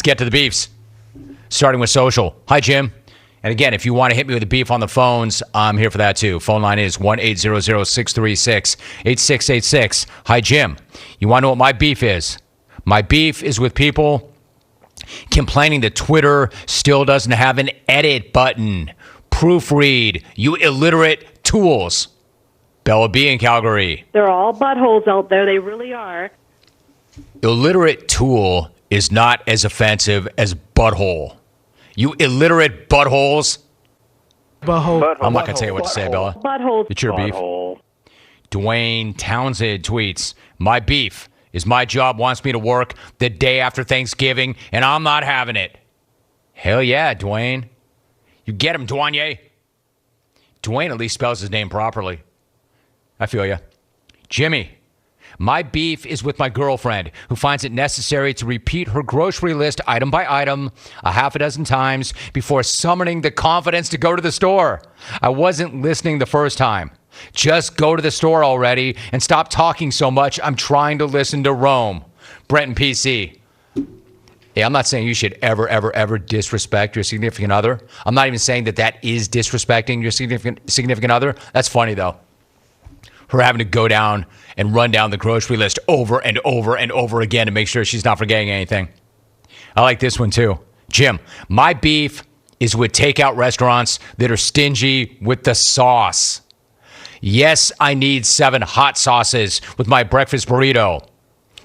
get to the beefs. Starting with social. Hi, Jim. And again, if you want to hit me with a beef on the phones, I'm here for that too. Phone line is 1-800-636-8686. Hi, Jim. You want to know what my beef is? My beef is with people complaining that Twitter still doesn't have an edit button. Proofread, you illiterate tools. Bella B in Calgary. They're all buttholes out there. They really are. Illiterate tool is not as offensive as butthole. You illiterate buttholes. Butthole. I'm not going to tell you what to say, Bella. Buttholes. It's your beef. Dwayne Townsend tweets, my beef is my job wants me to work the day after Thanksgiving, and I'm not having it. Hell yeah, Dwayne. You get him, Dwayne. Dwayne at least spells his name properly. I feel ya. Jimmy, my beef is with my girlfriend who finds it necessary to repeat her grocery list item by item a half a dozen times before summoning the confidence to go to the store. I wasn't listening the first time. Just go to the store already and stop talking so much. I'm trying to listen to Rome. Brent and PC. Yeah, I'm not saying you should ever disrespect your significant other. I'm not even saying that is disrespecting your significant other. That's funny, though. Her having to go down and run down the grocery list over and over and over again to make sure she's not forgetting anything. I like this one, too. Jim, my beef is with takeout restaurants that are stingy with the sauce. Yes, I need 7 hot sauces with my breakfast burrito.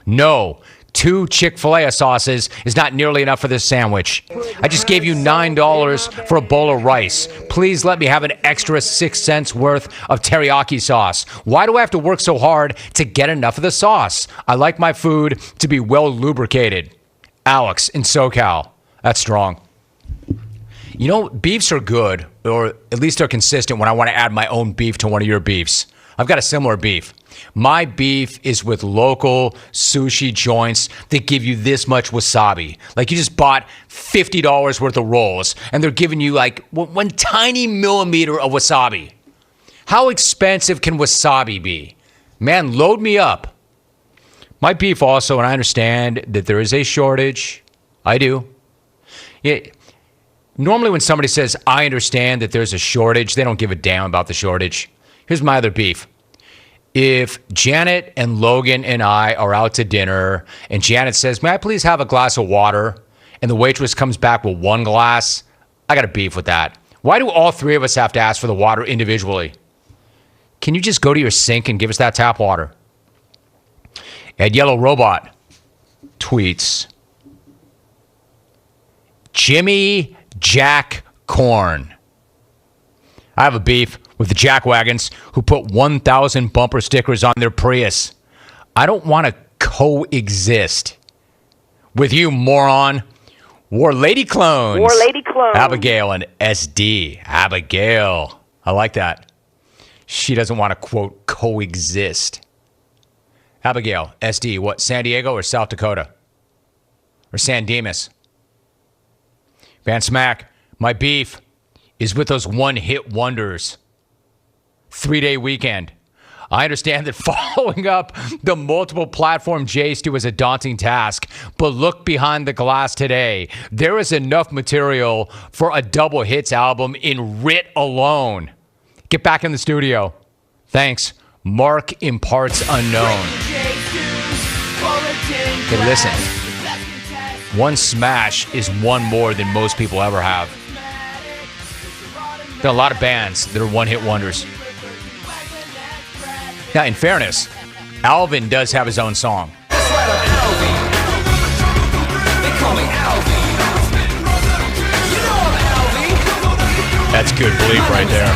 No, 2 Chick-fil-A sauces is not nearly enough for this sandwich. I just gave you $9 for a bowl of rice. Please let me have an extra 6 cents worth of teriyaki sauce. Why do I have to work so hard to get enough of the sauce? I like my food to be well lubricated. Alex in SoCal. That's strong. You know, beefs are good, or at least they're consistent when I want to add my own beef to one of your beefs. I've got a similar beef. My beef is with local sushi joints that give you this much wasabi. Like you just bought $50 worth of rolls, and they're giving you like one tiny millimeter of wasabi. How expensive can wasabi be? Man, load me up. My beef also, and I understand that there is a shortage. I do. Yeah. Normally when somebody says, I understand that there's a shortage, they don't give a damn about the shortage. Here's my other beef. If Janet and Logan and I are out to dinner and Janet says, may I please have a glass of water? And the waitress comes back with 1 glass, I got a beef with that. Why do all 3 of us have to ask for the water individually? Can you just go to your sink and give us that tap water? Ed Yellow Robot tweets, Jimmy Jack Corn. I have a beef with the Jack Wagons who put 1,000 bumper stickers on their Prius. I don't want to coexist with you, moron. War Lady Clones. War Lady Clones. Abigail and SD. Abigail. I like that. She doesn't want to, quote, coexist. Abigail, SD, what, San Diego or South Dakota? Or San Dimas? Van Smack, my beef is with those one-hit wonders. 3-day weekend. I understand that following up the multiple platform J-Stu is a daunting task, but look behind the glass today. There is enough material for a double hits album in Rit alone. Get back in the studio. Thanks. Mark in parts unknown. Hey, listen. One smash is one more than most people ever have. There are a lot of bands that are one-hit wonders. Now, in fairness, Alvin does have his own song. That's good bleep right there.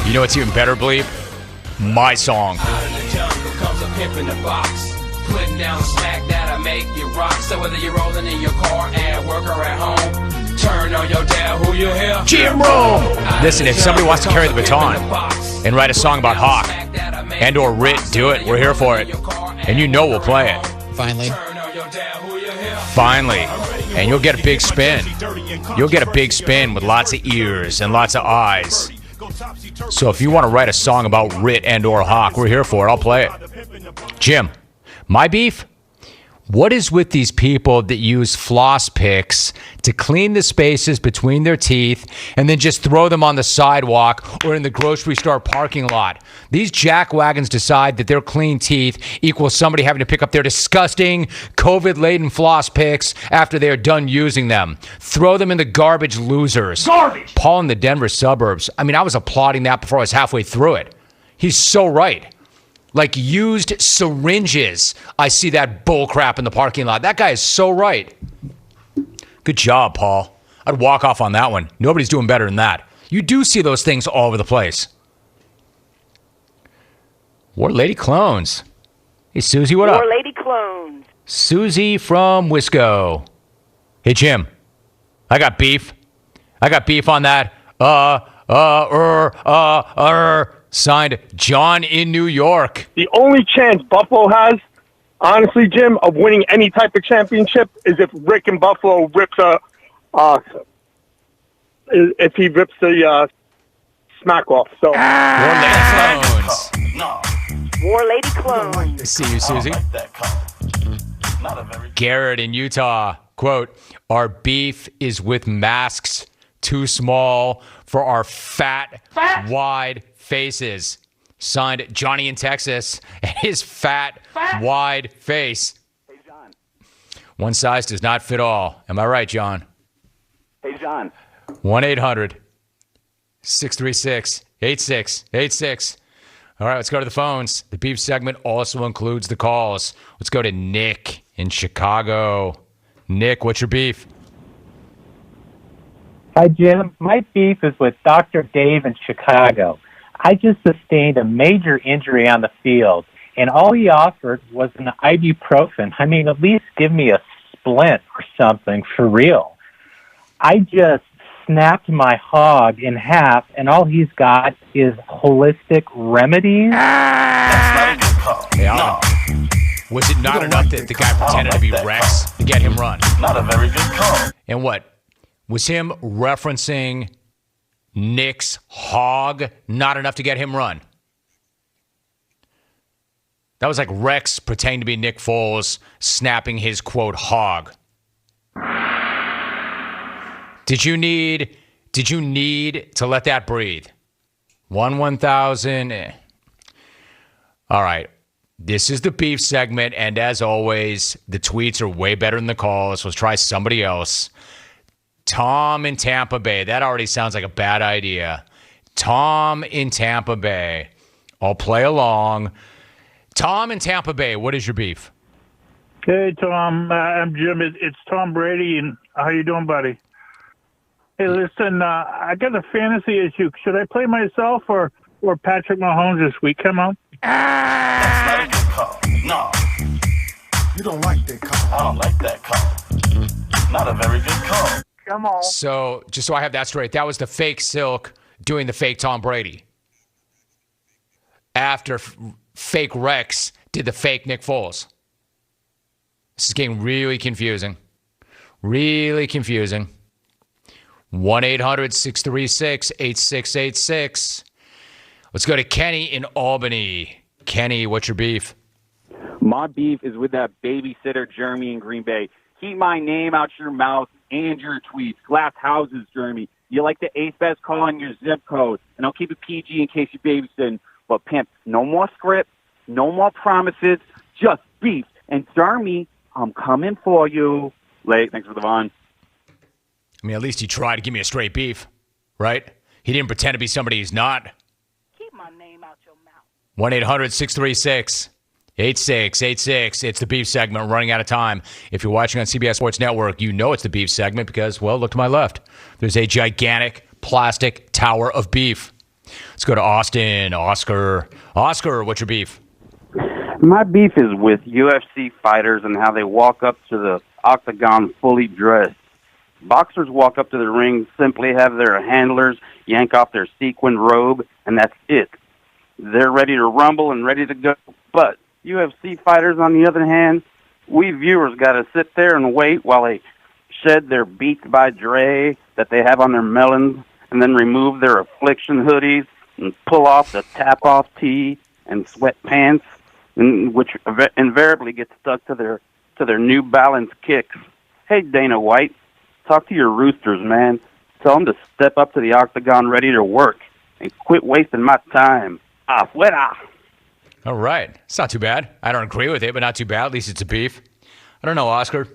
You know what's even better bleep? My song. Putting down smack that'll make you rock. So whether you're rolling in your car, at work, or at home, turn on your dial, who you hear? Jerome! Listen, if somebody wants to carry the baton and write a song about Hawk and or Rit, do it. We're here for it. And you know we'll play it. Finally. Finally. And you'll get a big spin. You'll get a big spin with lots of ears and lots of eyes. So if you want to write a song about Rit and or Hawk, we're here for it. I'll play it. Jim, my beef? What is with these people that use floss picks to clean the spaces between their teeth and then just throw them on the sidewalk or in the grocery store parking lot? These jackwagons decide that their clean teeth equals somebody having to pick up their disgusting COVID-laden floss picks after they're done using them. Throw them in the garbage, losers. Garbage! Paul in the Denver suburbs. I mean, I was applauding that before I was halfway through it. He's so right. Like used syringes. I see that bull crap in the parking lot. That guy is so right. Good job, Paul. I'd walk off on that one. Nobody's doing better than that. You do see those things all over the place. War Lady Clones. Hey, Susie, what up? More lady clones. Susie from Wisco. Hey, Jim. I got beef. I got beef on that. Signed, John in New York. The only chance Buffalo has, honestly, Jim, of winning any type of championship is if Rick in Buffalo rips if he rips the smack off. So War Lady Clones. More lady clones. See you, Susie. Garrett in Utah. Quote, our beef is with masks too small for our fat, wide faces. Signed, Johnny in Texas. His fat, wide face. Hey, John. One size does not fit all. Am I right, John? Hey, John. 1-800-636-8686. All right, let's go to the phones. The beef segment also includes the calls. Let's go to Nick in Chicago. Nick, what's your beef? Hi, Jim. My beef is with Dr. Dave in Chicago. I just sustained a major injury on the field, and all he offered was an ibuprofen. I mean, at least give me a splint or something for real. I just snapped my hog in half, and all he's got is holistic remedies. Yeah. Was it not enough that the guy pretended to be Rex to get him run? Not a very good call. And what? Was him referencing Nick's hog not enough to get him run? That was like Rex pretending to be Nick Foles, snapping his, quote, hog. Did you need to let that breathe? 1,000. All right. This is the beef segment, and as always, the tweets are way better than the calls, so let's try somebody else. Tom in Tampa Bay. That already sounds like a bad idea. Tom in Tampa Bay. I'll play along. Tom in Tampa Bay, what is your beef? Hey, Tom. I'm Jim. It's Tom Brady, and how you doing, buddy? Hey, listen, I got a fantasy issue. Should I play myself or Patrick Mahomes this week? Come on. That's not a good call. No. You don't like that call. I don't like that call. Not a very good call. Come on. So, just so I have that straight, that was the fake Silk doing the fake Tom Brady. After fake Rex did the fake Nick Foles. This is getting really confusing. Really confusing. 1-800-636-8686. Let's go to Kenny in Albany. Kenny, what's your beef? My beef is with that babysitter Jeremy in Green Bay. Keep my name out your mouth and your tweets. Glass houses, Jeremy. You like the eighth best call on your zip code. And I'll keep it PG in case you're babysitting. But, pimp, no more script, no more promises, just beef. And, Jeremy, I'm coming for you. Late, thanks for the vine. I mean, at least he tried to give me a straight beef, right? He didn't pretend to be somebody he's not. Keep my name out your mouth. 1-800-636-8686. It's the beef segment. We're running out of time. If you're watching on CBS Sports Network, you know it's the beef segment because, well, look to my left. There's a gigantic plastic tower of beef. Let's go to Austin. Oscar, what's your beef? My beef is with UFC fighters and how they walk up to the octagon fully dressed. Boxers walk up to the ring, simply have their handlers yank off their sequined robe, and that's it. They're ready to rumble and ready to go. But UFC fighters, on the other hand, we viewers got to sit there and wait while they shed their Beats by Dre that they have on their melons, and then remove their Affliction hoodies and pull off the tap-off tee and sweatpants, which invariably get stuck to their to their New Balance kicks. Hey, Dana White, talk to your roosters, man. Tell them to step up to the octagon ready to work and quit wasting my time. Afuera. All right. It's not too bad. I don't agree with it, but not too bad. At least it's a beef. I don't know, Oscar.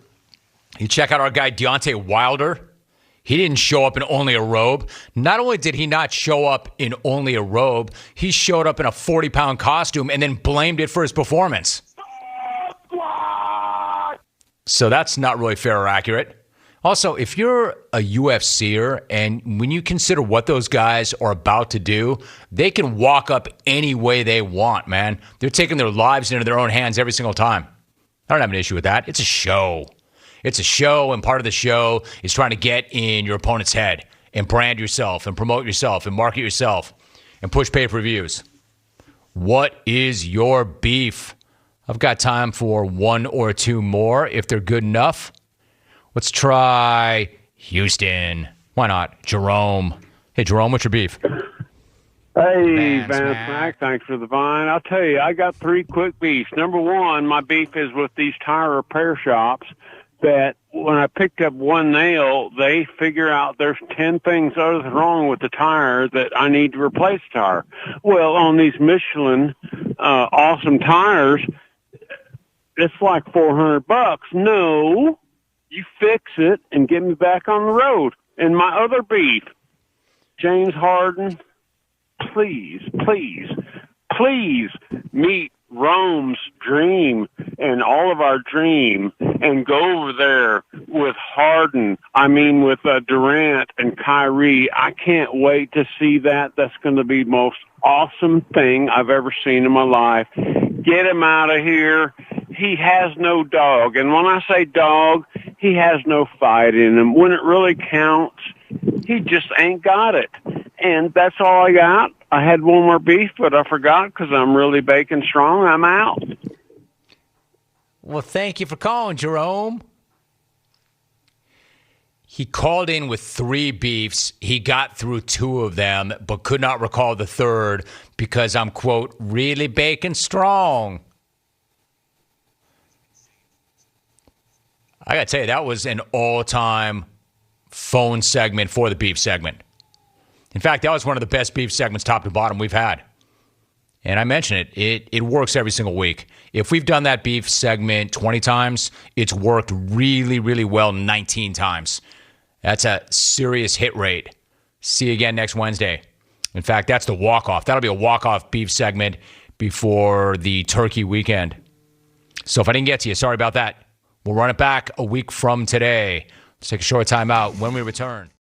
You check out our guy Deontay Wilder. He didn't show up in only a robe. Not only did he not show up in only a robe, he showed up in a 40-pound costume and then blamed it for his performance. So that's not really fair or accurate. Also, if you're a UFCer and when you consider what those guys are about to do, they can walk up any way they want, man. They're taking their lives into their own hands every single time. I don't have an issue with that. It's a show. It's a show, and part of the show is trying to get in your opponent's head and brand yourself and promote yourself and market yourself and push pay-per-views. What is your beef? I've got time for one or two more if they're good enough. Let's try Houston. Why not? Jerome. Hey, Jerome, what's your beef? Hey, Van Smack, thanks for the vine. I'll tell you, I got 3 quick beefs. Number one, my beef is with these tire repair shops that when I picked up one nail, they figure out there's 10 things other wrong with the tire that I need to replace the tire. Well, on these Michelin awesome tires, it's like $400. No, you fix it and get me back on the road. And my other beef, James Harden, please meet Rome's dream and all of our dream and go over there with Harden. I mean, with Durant and Kyrie. I can't wait to see that. That's going to be the most awesome thing I've ever seen in my life. Get him out of here. He has no dog. And when I say dog, he has no fight in him. When it really counts, he just ain't got it. And that's all I got. I had one more beef, but I forgot because I'm really bacon strong. I'm out. Well, thank you for calling, Jerome. He called in with 3 beefs. He got through 2 of them, but could not recall the third because I'm, quote, really bacon strong. I got to tell you, that was an all-time phone segment for the beef segment. In fact, that was one of the best beef segments top to bottom we've had. And I mentioned it works every single week. If we've done that beef segment 20 times, it's worked really, really well 19 times. That's a serious hit rate. See you again next Wednesday. In fact, that's the walk-off. That'll be a walk-off beef segment before the turkey weekend. So if I didn't get to you, sorry about that. We'll run it back a week from today. Let's take a short time out when we return.